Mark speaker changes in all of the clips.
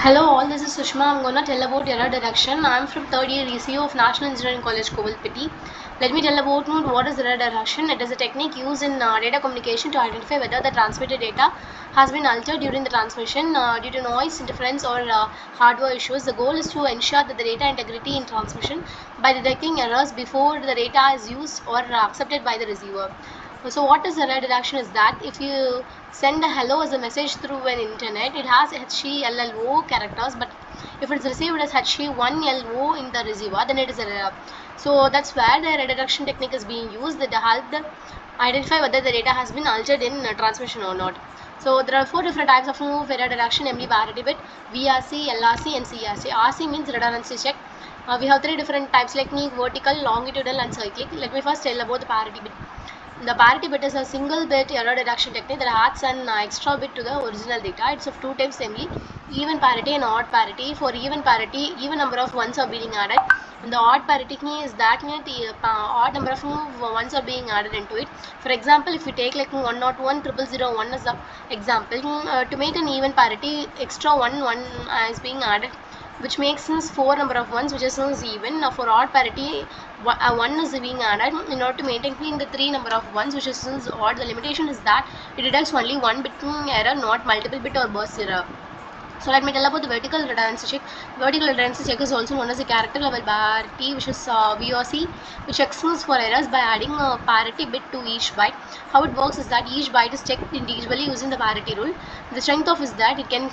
Speaker 1: Hello all, this is Sushma. I'm gonna tell about error detection. I'm from third year ECU of National Engineering College, Kovalpiti. Let me tell about what is error detection. It is a technique used in data communication to identify whether the transmitted data has been altered during the transmission due to noise, interference, or hardware issues. The goal is to ensure that the data integrity in transmission by detecting errors before the data is used or accepted by the receiver. So what is error detection is that if you send a hello as a message through an internet, it has HELLO characters, but if it's received as HE1LO in the receiver, then it is an error. So that's where the error detection technique is being used that help them identify whether the data has been altered in transmission or not. So there are four different types of error detection, namely parity bit, VRC, LRC and CRC. RC means redundancy check. We have three different types like vertical, longitudinal and cyclic. Let me first tell about the parity bit. The parity bit is a single bit error detection technique that adds an extra bit to the original data. It's of two types, namely even parity and odd parity. For even parity, even number of ones are being added. And the odd parity is that the odd number of ones are being added into it. For example, if you take like 101 0001 as an example, to make an even parity, extra one is being added, which makes four number of ones, which is even. Now for odd parity, one is being added in order to maintain the three number of ones, which is odd. The limitation is that it detects only one bit error, not multiple bit or burst error. So let me tell about the vertical redundancy check. Vertical redundancy check is also known as a character level parity, which is VOC, which checks for errors by adding a parity bit to each byte. How it works is that each byte is checked individually using the parity rule. The strength of is that it can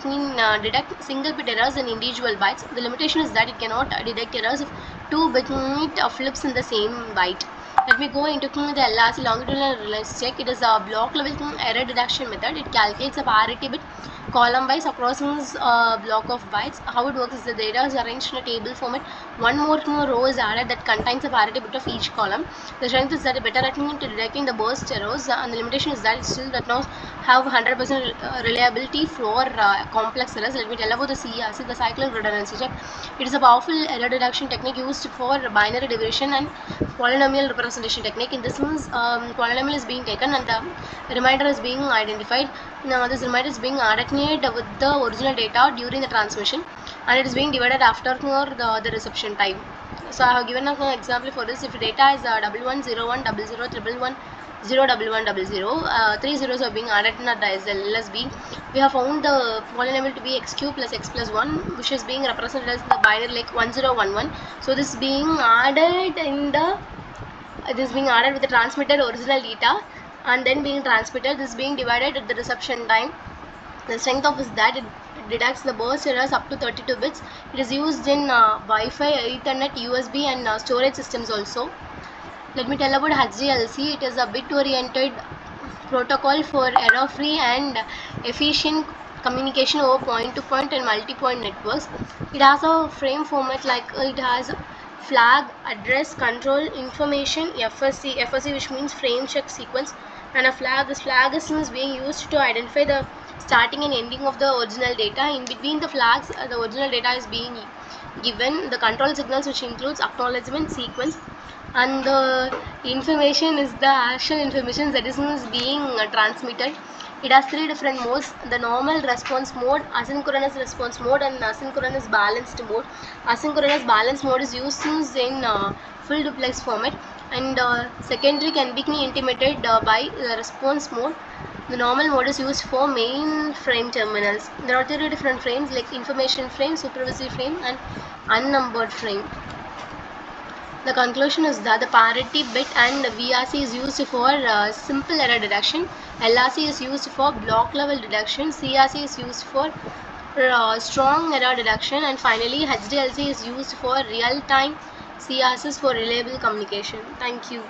Speaker 1: detect single bit errors in individual bytes. The limitation is that it cannot detect errors if two bit flips in the same byte. Let me go into the LRC, longitudinal redundancy check. It is a block level error detection method. It calculates a parity bit column wise across a block of bytes. How it works is the data is arranged in a table format. One more row is added that contains a parity bit of each column. The strength is that it better at detecting the burst errors, and the limitation is that it still does not have 100% reliability for complex errors. Let me tell about the CRC, the cyclic redundancy check. It is a powerful error detection technique used for binary division and polynomial representation technique. In this means polynomial is being taken and the remainder is being identified. Now this remainder is being added with the original data during the transmission, and it is being divided after the reception time. So I have given an example for this. If data is 1101 00 111 01100, three zeros are being added in as LSB. We have found the polynomial to be x cube plus x plus 1, which is being represented as the binary like 1011. So this being added with the transmitted original data and then being transmitted. This being divided at the reception time. The strength of is that it detects the burst errors up to 32 bits. It is used in Wi-Fi, Ethernet, USB and storage systems also. Let me tell about HDLC. It is a bit-oriented protocol for error-free and efficient communication over point-to-point and multi-point networks. It has a frame format like it has flag, address, control, information, FSC which means frame check sequence, and a flag. This flag is being used to identify the starting and ending of the original data. In between the flags, the original data is being given. The control signals, which includes acknowledgement, sequence, and the information is the actual information that is being transmitted. It has three different modes: the normal response mode, asynchronous response mode and asynchronous balanced mode. Asynchronous balanced mode is used in full duplex format, and secondary can be intimated by the response mode. The normal mode is used for main frame terminals. There are three different frames like information frame, supervisory frame and unnumbered frame. The conclusion is that the parity bit and VRC is used for simple error detection. LRC is used for block level detection. CRC is used for strong error detection, and finally HDLC is used for real time. CRC is for reliable communication. Thank you.